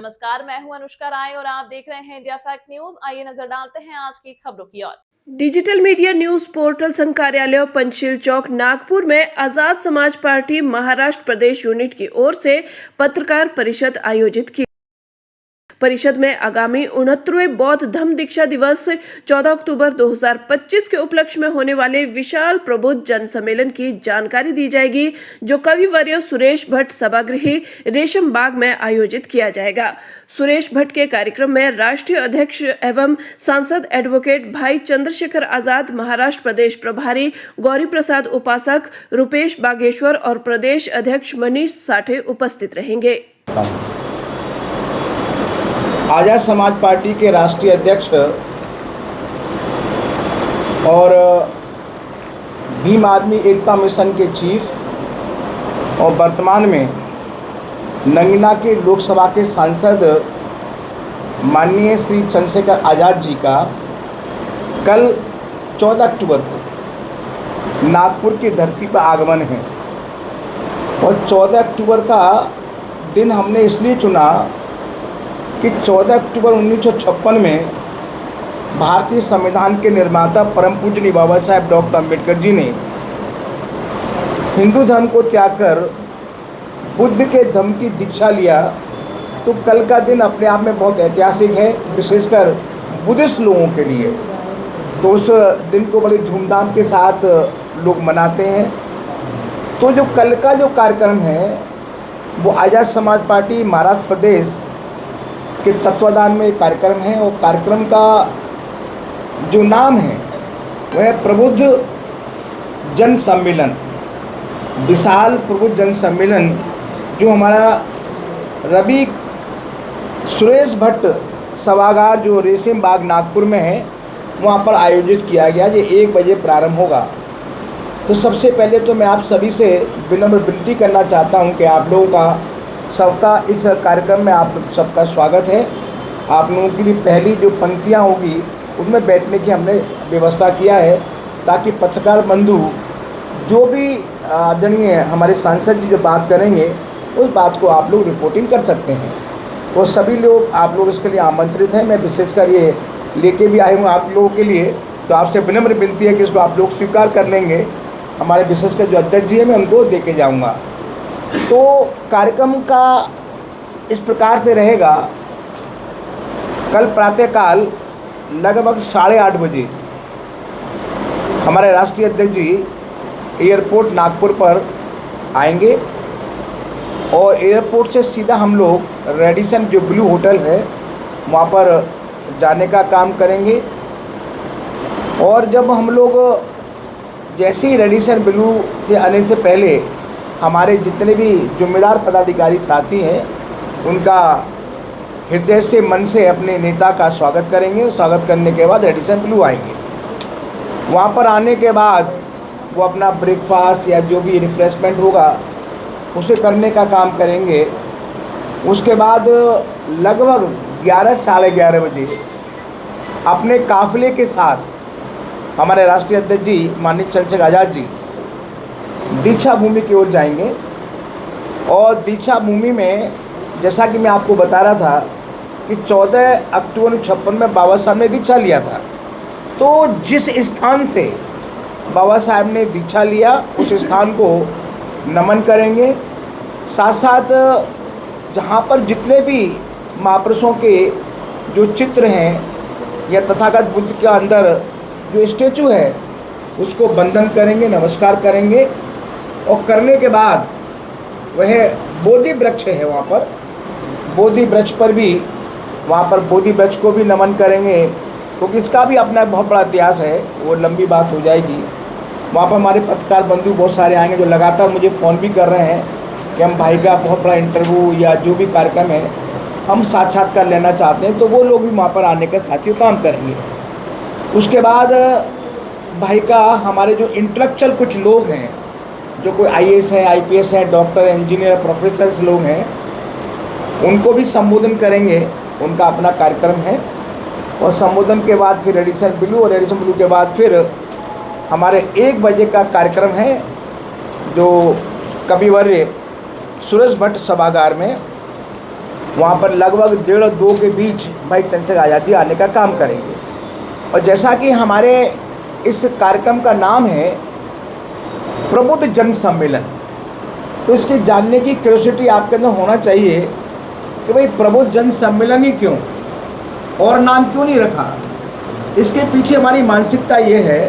नमस्कार, मैं हूं अनुष्का राय और आप देख रहे हैं इंडिया फैक्ट न्यूज। आइए नजर डालते हैं आज की खबरों की ओर। डिजिटल मीडिया न्यूज पोर्टल संघ कार्यालय पंचशील चौक नागपुर में आजाद समाज पार्टी महाराष्ट्र प्रदेश यूनिट की ओर से पत्रकार परिषद आयोजित की। परिषद में आगामी 69वें बौद्ध धम्म दीक्षा दिवस 14 अक्टूबर 2025 के उपलक्ष्य में होने वाले विशाल प्रबुद्ध जन सम्मेलन की जानकारी दी जाएगी, जो कविवर्य सुरेश भट्ट सभागृह रेशम बाग में आयोजित किया जाएगा। सुरेश भट्ट के कार्यक्रम में राष्ट्रीय अध्यक्ष एवं सांसद एडवोकेट भाई चंद्रशेखर आजाद, महाराष्ट्र प्रदेश प्रभारी गौरी प्रसाद उपासक, रुपेश बागेश्वर और प्रदेश अध्यक्ष मनीष साठे उपस्थित रहेंगे। आजाद समाज पार्टी के राष्ट्रीय अध्यक्ष और भीम आर्मी एकता मिशन के चीफ और वर्तमान में नंगना के लोकसभा के सांसद माननीय श्री चंद्रशेखर आज़ाद जी का कल 14 अक्टूबर को नागपुर की धरती पर आगमन है। और 14 अक्टूबर का दिन हमने इसलिए चुना कि 14 अक्टूबर 1956 में भारतीय संविधान के निर्माता परम पूज्य बाबा साहेब डॉक्टर अम्बेडकर जी ने हिंदू धर्म को त्याग कर बुद्ध के धर्म की दीक्षा लिया। तो कल का दिन अपने आप में बहुत ऐतिहासिक है, विशेषकर बुद्धिस्ट लोगों के लिए। तो उस दिन को बड़ी धूमधाम के साथ लोग मनाते हैं। तो जो कल का जो कार्यक्रम है वो आज़ाद समाज पार्टी महाराष्ट्र प्रदेश के तत्वाधान में कार्यक्रम है। और कार्यक्रम का जो नाम है वह है प्रबुद्ध जन सम्मेलन, विशाल प्रबुद्ध जन सम्मेलन, जो हमारा रवि सुरेश भट्ट सभागार जो रेशम बाग नागपुर में है वहाँ पर आयोजित किया गया। ये 1 बजे प्रारंभ होगा। तो सबसे पहले तो मैं आप सभी से विनम्र विनती करना चाहता हूँ कि आप लोगों का सबका इस कार्यक्रम में आप सबका स्वागत है। आप लोगों के लिए पहली जो पंक्तियाँ होगी उनमें बैठने की हमने व्यवस्था किया है, ताकि पत्रकार बंधु जो भी आदरणीय हमारे सांसद जी जो बात करेंगे उस बात को आप लोग रिपोर्टिंग कर सकते हैं। तो सभी लोग आप लोग इसके लिए आमंत्रित हैं। मैं विशेषकर ये लेके भी आए हूँ आप लोगों के लिए। तो आपसे विनम्र विनती है कि इसको आप लोग स्वीकार कर लेंगे। हमारे विशेषकर जो अध्यक्ष जी हैं मैं उनको दे के जाऊँगा। तो कार्यक्रम का इस प्रकार से रहेगा। कल प्रातःकाल लगभग 8:30 बजे हमारे राष्ट्रीय अध्यक्ष जी एयरपोर्ट नागपुर पर आएंगे और एयरपोर्ट से सीधा हम लोग रेडिसन जो ब्लू होटल है वहाँ पर जाने का काम करेंगे। और जब हम लोग जैसे ही रेडिसन ब्लू से आने से पहले हमारे जितने भी जिम्मेदार पदाधिकारी साथी हैं उनका हृदय से मन से अपने नेता का स्वागत करेंगे। स्वागत करने के बाद रेडिसन ब्लू आएंगे। वहाँ पर आने के बाद वो अपना ब्रेकफास्ट या जो भी रिफ्रेशमेंट होगा उसे करने का काम करेंगे। उसके बाद लगभग 11 साढ़े 11 बजे अपने काफ़िले के साथ हमारे राष्ट्रीय अध्यक्ष जी माननीय चंद्रशेखर आज़ाद जी दीक्षा भूमि की ओर जाएंगे। और दीक्षा भूमि में जैसा कि मैं आपको बता रहा था कि 14 अक्टूबर 1956 में बाबा साहब ने दीक्षा लिया था। तो जिस स्थान से बाबा साहब ने दीक्षा लिया उस स्थान को नमन करेंगे। साथ साथ जहाँ पर जितने भी महापुरुषों के जो चित्र हैं या तथागत बुद्ध के अंदर जो स्टैचू है उसको वंदन करेंगे, नमस्कार करेंगे। और करने के बाद वह बोधि वृक्ष है वहाँ पर, बोधि वृक्ष पर भी वहाँ पर बोधि वृक्ष को भी नमन करेंगे, क्योंकि इसका भी अपना बहुत बड़ा इतिहास है। वो लंबी बात हो जाएगी। वहाँ पर हमारे पत्रकार बंधु बहुत सारे आएंगे जो लगातार मुझे फ़ोन भी कर रहे हैं कि हम भाई का बहुत बड़ा इंटरव्यू या जो भी कार्यक्रम है हम साक्षात्कार लेना चाहते हैं। तो वो लोग भी वहाँ पर आने का साथियों काम करेंगे। उसके बाद भाई का हमारे जो इंटेलेक्चुअल कुछ लोग हैं, जो कोई IAS है, IPS है, डॉक्टर, इंजीनियर, प्रोफेसर्स लोग हैं, उनको भी संबोधन करेंगे। उनका अपना कार्यक्रम है। और संबोधन के बाद फिर रेडिसन ब्लू, और रेडिसन ब्लू के बाद फिर हमारे 1 बजे का कार्यक्रम है जो कविवर्य सुरेश भट्ट सभागार में वहाँ पर लगभग 1.5-2 के बीच भाई चंद्रशेखर आज़ाद जी आने का काम करेंगे। और जैसा कि हमारे इस कार्यक्रम का नाम है प्रबुद्ध जन सम्मेलन, तो इसके जानने की क्यूरियोसिटी आपके अंदर होना चाहिए कि भाई प्रबुद्ध जन सम्मेलन ही क्यों, और नाम क्यों नहीं रखा। इसके पीछे हमारी मानसिकता ये है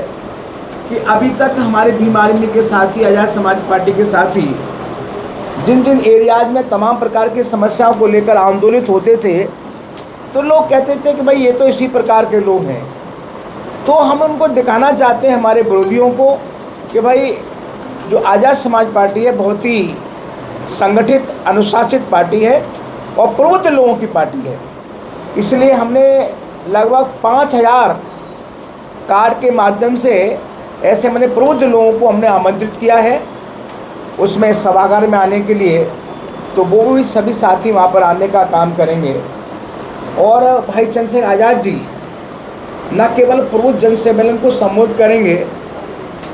कि अभी तक हमारे भीम आर्मी के साथी, आज़ाद समाज पार्टी के साथी जिन जिन एरियाज़ में तमाम प्रकार की समस्याओं को लेकर आंदोलित होते थे, तो लोग कहते थे कि भाई ये तो इसी प्रकार के लोग हैं। तो हम उनको दिखाना चाहते हैं हमारे विरोधियों को कि भाई जो आज़ाद समाज पार्टी है बहुत ही संगठित, अनुशासित पार्टी है और प्रबुद्ध लोगों की पार्टी है। इसलिए हमने लगभग 5000 कार्ड के माध्यम से ऐसे मैंने प्रबुद्ध लोगों को हमने आमंत्रित किया है उसमें सभागार में आने के लिए, तो वो भी सभी साथी वहाँ पर आने का काम करेंगे। और भाई चंद्रशेखर आज़ाद जी न केवल प्रबुद्ध जन सम्मेलन को संबोधित करेंगे,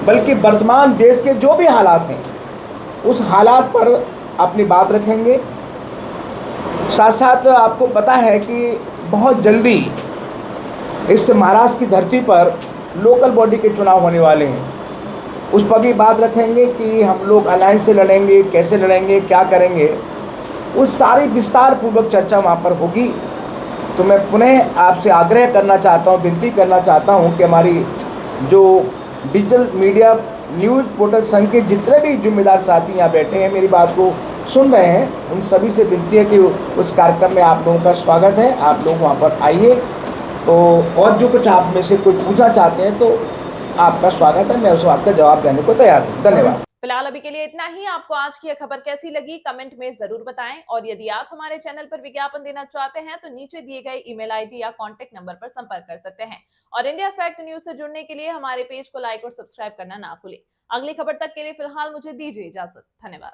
बल्कि वर्तमान देश के जो भी हालात हैं उस हालात पर अपनी बात रखेंगे। साथ साथ आपको पता है कि बहुत जल्दी इस महाराष्ट्र की धरती पर लोकल बॉडी के चुनाव होने वाले हैं, उस पर भी बात रखेंगे कि हम लोग अलायंस से लड़ेंगे, कैसे लड़ेंगे, क्या करेंगे, उस सारी विस्तार पूर्वक चर्चा वहाँ पर होगी। तो मैं पुनः आपसे आग्रह करना चाहता हूँ, विनती करना चाहता हूँ कि हमारी जो डिजिटल मीडिया न्यूज़ पोर्टल संघ के जितने भी जिम्मेदार साथी यहाँ बैठे हैं, मेरी बात को सुन रहे हैं, उन सभी से विनती है कि उस कार्यक्रम में आप लोगों का स्वागत है, आप लोग वहाँ पर आइए। तो और जो कुछ आप में से कोई पूछना चाहते हैं तो आपका स्वागत है, मैं उस बात का जवाब देने को तैयार हूँ। धन्यवाद। फिलहाल अभी के लिए इतना ही। आपको आज की यह खबर कैसी लगी कमेंट में जरूर बताएं, और यदि आप हमारे चैनल पर विज्ञापन देना चाहते हैं तो नीचे दिए गए ईमेल आईडी या कांटेक्ट नंबर पर संपर्क कर सकते हैं। और इंडिया फैक्ट न्यूज से जुड़ने के लिए हमारे पेज को लाइक और सब्सक्राइब करना ना भूलें। अगली खबर तक के लिए फिलहाल मुझे दीजिए इजाजत। धन्यवाद।